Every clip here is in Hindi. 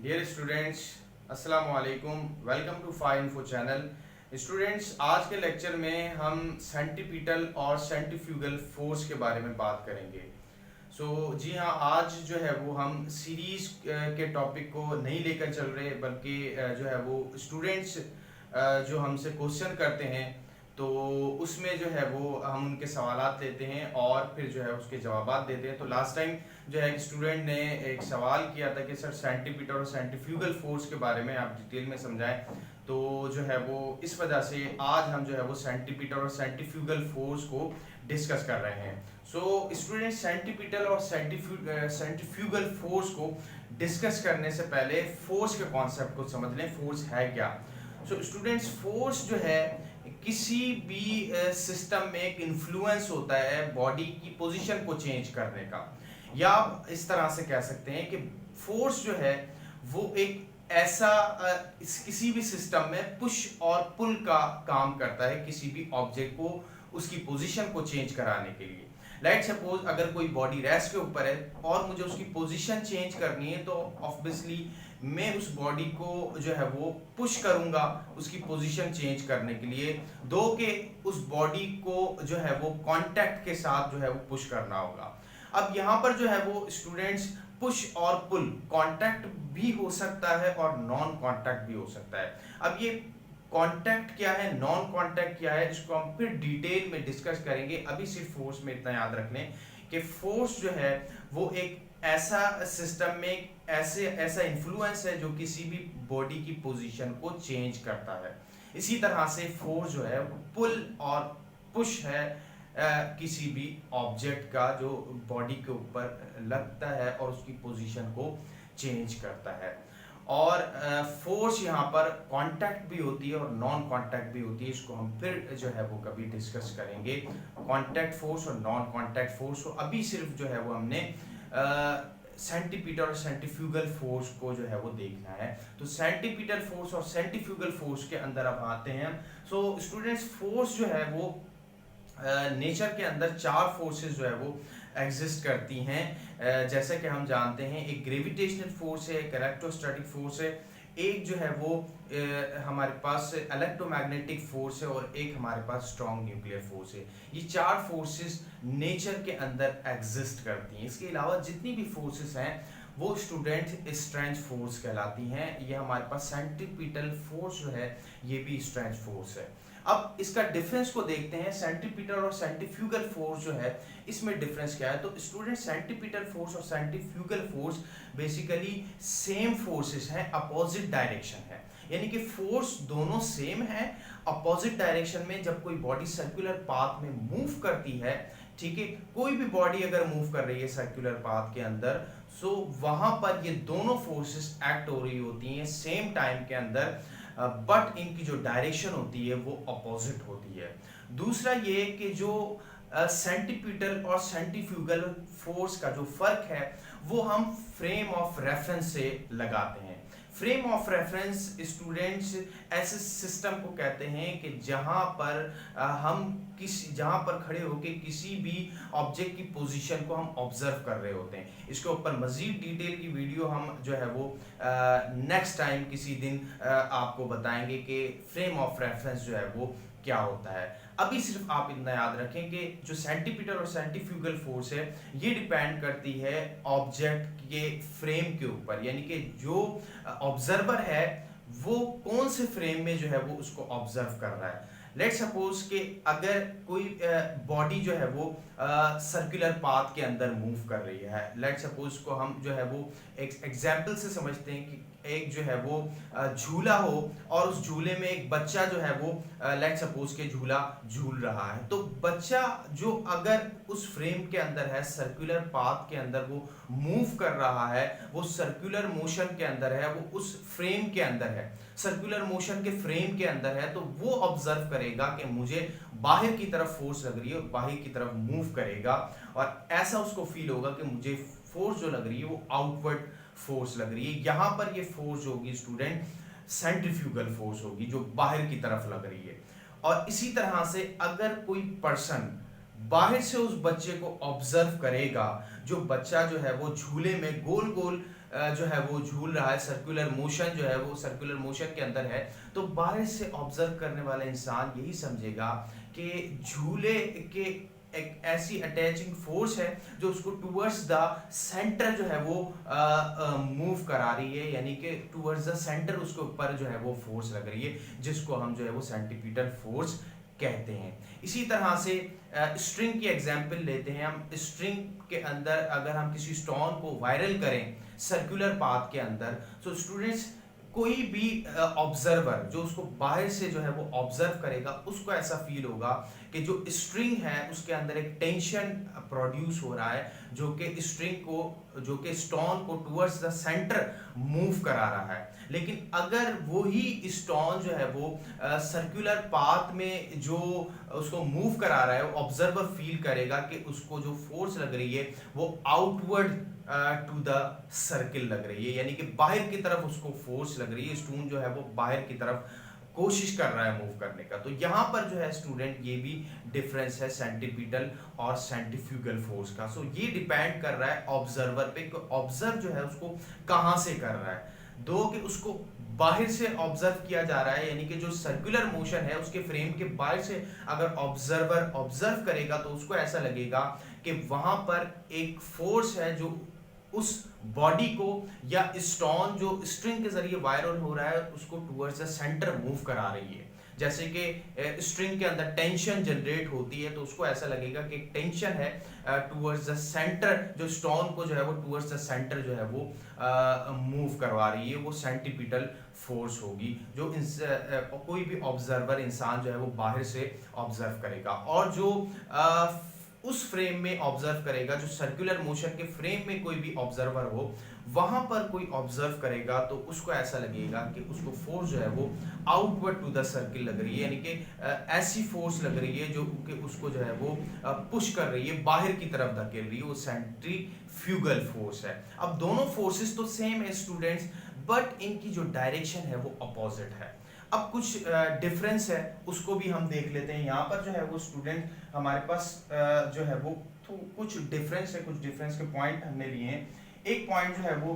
डियर स्टूडेंट्स, अस्सलाम वालेकुम। Welcome to phy info channel. Students, आज के लेक्चर में हम सेंटीपिटल और सेंट्रीफ्यूगल फोर्स के बारे में बात करेंगे। जी हाँ, आज जो है वो हम सीरीज के टॉपिक को नहीं लेकर चल रहे, बल्कि जो है वो स्टूडेंट्स जो हमसे क्वेश्चन करते हैं तो उसमें जो है वो हम उनके सवालात लेते हैं और फिर जो है उसके जवाबात देते हैं। तो लास्ट टाइम जो है एक स्टूडेंट ने एक सवाल किया था कि सर सेंटीपिटल और सेंट्रीफ्यूगल फोर्स के बारे में आप डिटेल में समझाएं। तो जो है वो इस वजह से आज हम जो है वो सेंटीपिटल और सेंट्रीफ्यूगल फोर्स को डिस्कस कर रहे हैं। स्टूडेंट, सेंटीपिटल और सेंट्रीफ्यूगल फोर्स को डिस्कस करने से पहले फोर्स के कॉन्सेप्ट को समझ लें, फोर्स है क्या। स्टूडेंट्स, फोर्स जो है किसी भी सिस्टम में एक इन्फ्लुएंस होता है बॉडी की पोजीशन को चेंज करने का, या आप इस तरह से कह सकते हैं कि फोर्स जो है वो एक ऐसा किसी भी सिस्टम में पुश और पुल का काम करता है किसी भी ऑब्जेक्ट को उसकी पोजीशन को चेंज कराने के लिए। लेट सपोज अगर कोई बॉडी रेस्ट के ऊपर है और मुझे उसकी पोजीशन चेंज करनी है, तो ऑब्वियसली मैं उस बॉडी को जो है वो पुश करूंगा उसकी पोजीशन चेंज करने के लिए, दो के उस बॉडी को जो है वो कांटेक्ट के साथ जो है वो पुश करना होगा। अब यहाँ पर जो है वो स्टूडेंट्स, पुश और पुल कांटेक्ट भी हो सकता है और नॉन कांटेक्ट भी हो सकता है। अब ये कांटेक्ट क्या है, नॉन कांटेक्ट क्या है, इसको हम फिर डिटेल में डिस्कस करेंगे। अभी सिर्फ फोर्स में इतना याद रख लें कि फोर्स जो है वो एक ऐसा सिस्टम में ऐसा इन्फ्लुएंस है जो किसी भी बॉडी की पोजीशन को चेंज करता है। इसी तरह से फोर्स जो है पुल और पुश है किसी भी ऑब्जेक्ट का जो बॉडी के ऊपर लगता है और उसकी पोजीशन को चेंज करता है। और फोर्स यहाँ पर कांटेक्ट भी होती है और नॉन कांटेक्ट भी होती है। इसको हम फिर जो है वो कभी डिस्कस करेंगे, कांटेक्ट फोर्स और नॉन कांटेक्ट फोर्स। अभी सिर्फ जो है वो हमने सेंटीपिटल और सेंट्रीफ्यूगल फोर्स को जो है वो देखना है। तो सेंटीपिटल फोर्स और सेंट्रीफ्यूगल फोर्स के अंदर अब आते हैं। स्टूडेंट्स, फोर्स जो है वो नेचर के अंदर चार फोर्सेस जो है वो एग्जिस्ट करती हैं। जैसे कि हम जानते हैं, एक ग्रेविटेशनल फोर्स है, एक इलेक्ट्रोस्टैटिक फोर्स है, एक जो है वो हमारे पास इलेक्ट्रोमैग्नेटिक फोर्स है और एक हमारे पास स्ट्रॉन्ग न्यूक्लियर फोर्स है। ये चार फोर्सेस नेचर के अंदर एग्जिस्ट करती हैं। इसके अलावा जितनी भी फोर्सेस हैं वो स्टूडेंट स्ट्रेंथ फोर्स कहलाती हैं। ये हमारे पास सेंट्रीपिटल फोर्स जो है ये भी स्ट्रेंथ फोर्स है। अब इसका डिफरेंस को देखते हैं, सेंट्रीपिटल और सेंट्रीफ्यूगल फोर्स जो है इसमें डिफरेंस क्या है। तो स्टूडेंट, सेंट्रीपिटल फोर्स और centrifugal force basically same forces हैं, अपोजिट डायरेक्शन है। यानी कि फोर्स दोनों सेम है, अपोजिट डायरेक्शन में जब कोई बॉडी सर्कुलर पाथ में मूव करती है, ठीक है, कोई भी बॉडी अगर मूव कर रही है सर्कुलर पाथ के अंदर, वहां पर ये दोनों फोर्सेस एक्ट हो रही होती हैं सेम टाइम के अंदर, बट इनकी जो डायरेक्शन होती है वो अपोजिट होती है। दूसरा ये कि जो सेंटीपिटल और सेंट्रीफ्यूगल फोर्स का जो फर्क है वो हम फ्रेम ऑफ रेफरेंस से लगाते हैं। फ्रेम ऑफ रेफरेंस स्टूडेंट्स ऐसे सिस्टम को कहते हैं कि जहां पर जहां पर खड़े होकर किसी भी ऑब्जेक्ट की पोजीशन को हम ऑब्जर्व कर रहे होते हैं। इसके ऊपर मजीद डिटेल की वीडियो हम जो है वो नेक्स्ट टाइम किसी दिन आपको बताएंगे कि फ्रेम ऑफ रेफरेंस जो है वो क्या होता है। अभी सिर्फ आप इतना याद रखें कि जो सेंटीपिटल और सेंट्रीफ्यूगल फोर्स है ये डिपेंड करती है ऑब्जेक्ट के फ्रेम के ऊपर, यानी कि जो ऑब्जर्वर है वो कौन से फ्रेम में जो है वो उसको ऑब्जर्व कर रहा है। लेट सपोज कि अगर कोई बॉडी जो है वो सर्कुलर पाथ के अंदर मूव कर रही है, लेट सपोज को हम जो है वो एक एग्जाम्पल से समझते हैं कि एक जो है वो झूला हो और उस झूले में एक बच्चा जो है वो लेट सपोज के झूला झूल रहा है। तो बच्चा जो अगर उस फ्रेम के अंदर है, सर्कुलर पाथ के अंदर वो मूव कर रहा है, वो सर्कुलर मोशन के अंदर है, वो उस फ्रेम के अंदर है, सर्कुलर मोशन के फ्रेम के अंदर है, तो वो ऑब्जर्व करेगा कि मुझे बाहर की तरफ फोर्स लग रही है और बाहर की तरफ मूव करेगा, और ऐसा उसको फील होगा कि मुझे फोर्स जो लग रही है वो आउटवर्ड फोर्स लग रही है। यहां पर ये फोर्स होगी स्टूडेंट सेंट्रीफ्यूगल फोर्स होगी जो बाहर की तरफ लग रही है। और इसी तरह से अगर कोई पर्सन बाहर से उस बच्चे को ऑब्जर्व करेगा, जो बच्चा जो है वो झूले में गोल गोल जो है वो झूल रहा है, सर्कुलर मोशन जो है वो सर्कुलर मोशन के अंदर है, तो बाहर से ऑब्जर्व करने वाला इंसान यही समझेगा कि झूले के एक ऐसी अटैचिंग फोर्स है जो उसको टूवर्ड्स द सेंटर जो है वो मूव करा रही है, यानी कि टूवर्ड्स द सेंटर उसके ऊपर जो है वो फोर्स लग रही है, जिसको हम जो है वो सेंटीपीटल फोर्स कहते हैं। इसी तरह से स्ट्रिंग की एग्जांपल लेते हैं हम। स्ट्रिंग के अंदर अगर हम किसी स्टोन को वायरल करें सर्कुलर पाथ के अंदर, तो स्टूडेंट्स कोई भी ऑब्जर्वर जो उसको बाहर से जो है वो ऑब्जर्व करेगा, उसको ऐसा फील होगा कि जो स्ट्रिंग है उसके अंदर एक टेंशन प्रोड्यूस हो रहा है, जो कि स्ट्रिंग को, जो कि स्टोन को टुवर्ड्स द सेंटर मूव करा रहा है। लेकिन अगर वही स्टोन जो है वो सर्कुलर पाथ में जो उसको मूव करा रहा है, ऑब्जर्वर फील करेगा कि उसको जो फोर्स लग रही है वो आउटवर्ड टू द सर्किल लग रही है, यानी कि बाहर की तरफ उसको फोर्स लग रही है, स्टोन जो है वो बाहर की तरफ कोशिश कर रहा है मूव करने का। तो यहाँ पर जो है स्टूडेंट ये भी डिफरेंस है सेंटीपिटल और सेंट्रीफ्यूगल फोर्स का। सो ये डिपेंड कर रहा है ऑब्जर्वर पे कि ऑब्जर्व जो है उसको कहाँ से कर रहा है। दो कि उसको बाहर से ऑब्जर्व किया जा रहा है, यानी कि जो सर्कुलर मोशन है उसके फ्रेम के बाहर से अगर ऑब्जर्वर ऑब्जर्व करेगा तो उसको ऐसा लगेगा कि वहां पर एक फोर्स है जो उस बॉडी को या स्टोन जो स्ट्रिंग के जरिए वायरल हो रहा है उसको टुवर्ड्स द सेंटर मूव करा रही है। जैसे कि स्ट्रिंग के अंदर टेंशन जनरेट होती है तो उसको ऐसा लगेगा कि टेंशन है टुवर्ड्स द सेंटर, जो स्टोन को जो है वो टुवर्ड्स द सेंटर जो है वो मूव करवा रही है, वो सेंटीपिटल फोर्स होगी जो कोई भी ऑब्जर्वर इंसान जो है वो बाहर से ऑब्जर्व करेगा। और जो उस फ्रेम में ऑब्जर्व करेगा, जो सर्कुलर मोशन के फ्रेम में कोई भी ऑब्जर्वर हो वहां पर कोई ऑब्जर्व करेगा तो उसको ऐसा लगेगा कि उसको फोर्स जो है वो आउटवर्ड टू द सर्किल लग रही है, यानी कि ऐसी फोर्स लग रही है जो कि उसको जो है वो पुश कर रही है, बाहर की तरफ धकेल रही है, वो सेंट्रीफ्यूगल फोर्स है। अब दोनों फोर्सेस तो सेम है स्टूडेंट्स, बट इनकी जो डायरेक्शन है वो अपोजिट है। अब कुछ डिफरेंस है उसको भी हम देख लेते हैं। यहाँ पर जो है वो स्टूडेंट हमारे पास जो है वो तो कुछ डिफरेंस है, कुछ डिफरेंस के पॉइंट हमने लिए हैं। एक पॉइंट जो है वो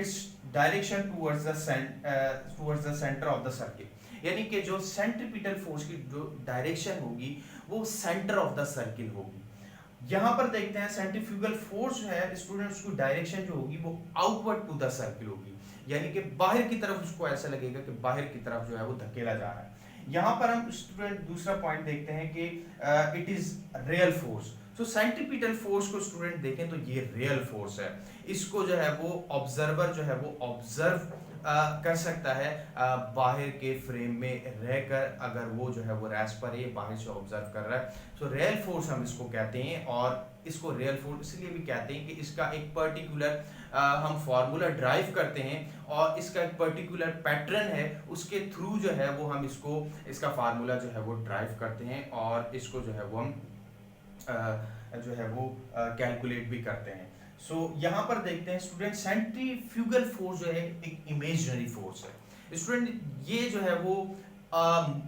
its direction towards the centre of the circle, यानी कि जो सेंट्रीपिटल फोर्स की जो डायरेक्शन होगी वो सेंटर ऑफ द सर्किल होगी। यहाँ पर देखते हैं सेंट्रीफ्यूगल फोर्स जो है स्टूडेंट्स की डायरेक्शन जो होगी वो आउटवर्ड टू द सर्किल होगी, यानी कि बाहर की तरफ उसको ऐसा लगेगा कि बाहर की तरफ जो है वो धकेला जा रहा है। यहाँ पर हम स्टूडेंट दूसरा पॉइंट देखते हैं कि it is real force. So centripetal force को स्टूडेंट देखें तो ये रियल फोर्स है, इसको जो है वो ऑब्जर्वर जो है वो ऑब्जर्व कर सकता है बाहर के फ्रेम में रहकर, अगर वो जो है वो रैस पर है बाहर से ऑब्जर्व कर रहा है। सो रियल फोर्स हम इसको कहते हैं, और इसको रियल फोर्स इसलिए भी कहते हैं कि इसका एक पर्टिकुलर हम फार्मूला ड्राइव करते हैं और इसका एक पर्टिकुलर पैटर्न है, उसके थ्रू जो है वो हम इसका फार्मूला जो है वो ड्राइव करते हैं और इसको जो है वो हम जो है वो कैलकुलेट भी करते हैं। सो यहाँ पर देखते हैं स्टूडेंट सेंट्रीफ्यूगल फोर्स जो है एक इमेजिनरी फोर्स है। स्टूडेंट ये जो है वो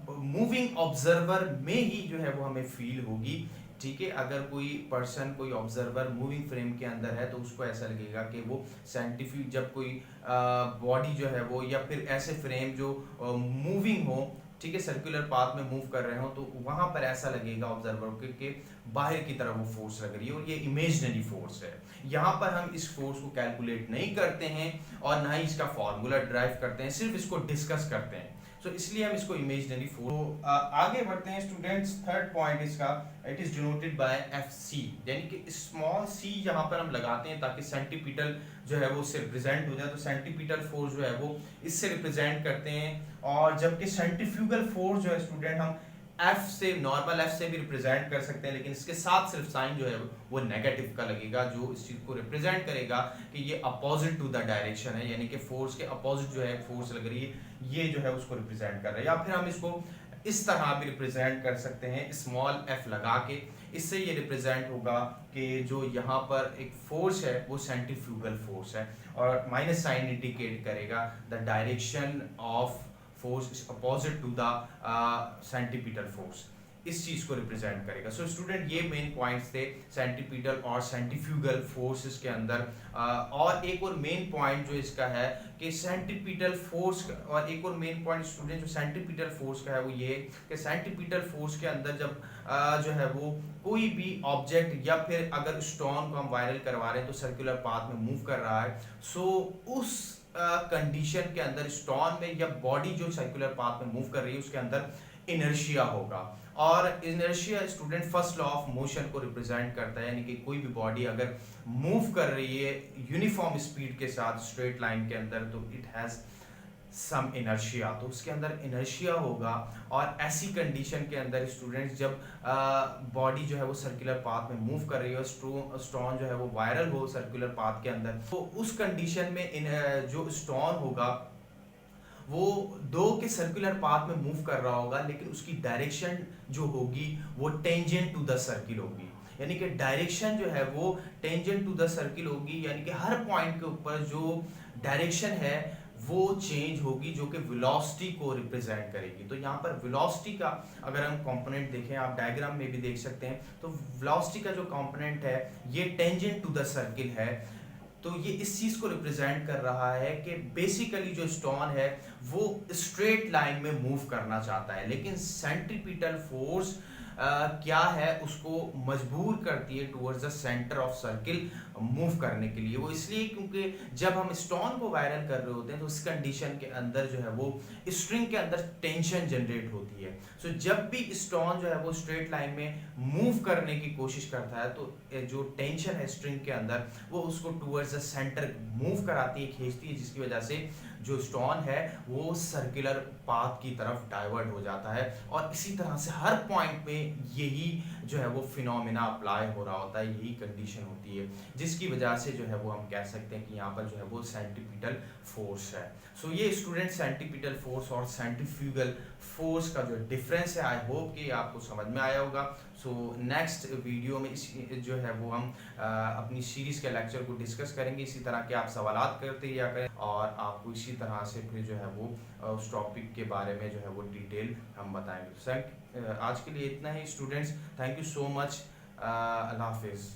मूविंग ऑब्जर्वर में ही जो है वो हमें फील होगी, ठीक है। अगर कोई पर्सन, कोई ऑब्जर्वर मूविंग फ्रेम के अंदर है तो उसको ऐसा लगेगा कि वो साइंटिफिक, जब कोई बॉडी जो है वो या फिर ऐसे फ्रेम जो मूविंग हो, ठीक है, सर्कुलर पाथ में मूव कर रहे हो, तो वहां पर ऐसा लगेगा ऑब्जर्वर को कि बाहर की तरफ वो फोर्स लग रही है, और ये इमेजिनरी फोर्स है। यहाँ पर हम इस फोर्स को कैलकुलेट नहीं करते हैं और ना ही इसका फॉर्मूला ड्राइव करते हैं, सिर्फ इसको डिस्कस करते हैं। सो इसलिए हम इसको इमेजिनरी फोर्स। आगे बढ़ते हैं स्टूडेंट्स, थर्ड पॉइंट इसका, it is denoted by F C, यानी कि स्मॉल सी यहाँ पर हम लगाते हैं ताकि सेंटीपिटल जो है वो उससे रिप्रेजेंट हो जाए। तो सेंटीपिटल फोर्स जो है वो इससे रिप्रेजेंट करते हैं, और जबकि सेंट्रीफ्यूगल फोर्स जो है स्टूडेंट हम एफ से, नॉर्मल एफ से भी रिप्रेजेंट कर सकते हैं, लेकिन इसके साथ सिर्फ साइन जो है वो नेगेटिव का लगेगा, जो इस चीज को रिप्रेजेंट करेगा कि ये अपोजिट टू द डायरेक्शन है, यानी कि फोर्स के अपोजिट जो है फोर्स लग रही है, ये जो है उसको रिप्रेजेंट कर रहा है। या फिर हम इसको इस तरह भी रिप्रेजेंट कर सकते हैं स्मॉल एफ लगा के। इससे ये रिप्रेजेंट होगा कि जो यहाँ पर एक फोर्स है वो सेंट्रीफ्यूगल फोर्स है, और माइनस साइन इंडिकेट करेगा the direction of force is opposite to the centripetal force। इस चीज को रिप्रेजेंट करेगा। सो स्टूडेंट ये मेन पॉइंट्स थे सेंट्रीपिटल और सेंट्रीफ्यूगल फोर्सेस के अंदर। और एक और मेन पॉइंट जो इसका है कि सेंट्रीपिटल फोर्स, और एक और मेन पॉइंट स्टूडेंट जो सेंट्रीपिटल फोर्स का है वो ये कि सेंट्रीपिटल फोर्स के अंदर जब जो है वो कोई भी ऑब्जेक्ट या फिर अगर स्टोन को हम वायरल करवा रहे हैं तो सर्कुलर पाथ में मूव कर रहा है, सो उस कंडीशन के अंदर स्टोन में या बॉडी जो सर्कुलर पाथ में मूव कर रही है उसके अंदर इनर्शिया होगा। और inertia student first law of motion को रिप्रेजेंट करता है, यानी कि कोई भी बॉडी अगर मूव कर रही है यूनिफॉर्म स्पीड के साथ स्ट्रेट लाइन के अंदर तो इट हैज सम इनर्शिया, तो उसके अंदर इनर्शिया होगा। और ऐसी कंडीशन के अंदर स्टूडेंट्स जब बॉडी जो है वो सर्कुलर पाथ में मूव कर रही है, स्टोन जो है वो वायरल हो सर्कुलर पाथ के अंदर, तो उस कंडीशन में जो स्टोन होगा वो दो के सर्कुलर पाथ में मूव कर रहा होगा, लेकिन उसकी डायरेक्शन जो होगी वो टेंजेंट टू द सर्किल होगी, यानी कि डायरेक्शन जो है वो टेंजेंट टू द सर्किल होगी, यानी कि हर पॉइंट के ऊपर जो डायरेक्शन है वो चेंज होगी जो कि वेलोसिटी को रिप्रेजेंट करेगी। तो यहाँ पर वेलोसिटी का अगर हम कंपोनेंट देखें, आप डायग्राम में भी देख सकते हैं, तो वेलोसिटी का जो कंपोनेंट है ये टेंजेंट टू द सर्किल है। तो ये इस चीज को रिप्रेजेंट कर रहा है कि बेसिकली जो स्टोन है वो स्ट्रेट लाइन में मूव करना चाहता है, लेकिन सेंट्रीपिटल फोर्स क्या है उसको मजबूर करती है towards the centre of circle move करने के लिए। वो इसलिए क्योंकि जब हम स्टोन को वायरल कर रहे होते हैं तो उस कंडीशन के अंदर जो है वो स्ट्रिंग के अंदर टेंशन जनरेट होती है। सो जब भी स्टोन जो है वो स्ट्रेट लाइन में मूव करने की कोशिश करता है तो जो टेंशन है स्ट्रिंग के अंदर वो उसको टुवर्ड्स द सेंटर मूव कराती है, खींचती है, जिसकी वजह से जो स्टोन है वो सर्कुलर पाथ की तरफ डाइवर्ट हो जाता है। और इसी तरह से हर पॉइंट पे यही जो है वो फिनोमिना अप्लाई हो रहा होता है, यही कंडीशन होती है, जिसकी वजह से जो है वो हम कह सकते हैं कि यहाँ पर जो है वो सेंट्रीपिटल फोर्स है। सो ये स्टूडेंट सेंट्रीपिटल फोर्स और सेंट्रीफ्यूगल फोर्स का जो डिफरेंस है, आई होप कि आपको समझ में आया होगा। सो नेक्स्ट वीडियो में जो है वो हम अपनी सीरीज़ के लेक्चर को डिस्कस करेंगे। इसी तरह के आप सवालात करते रहिया करें और आपको इसी तरह से फिर जो है वो उस टॉपिक के बारे में जो है वो डिटेल हम बताएंगे। सर आज के लिए इतना ही students, thank you so much, अल्लाह हाफिज़।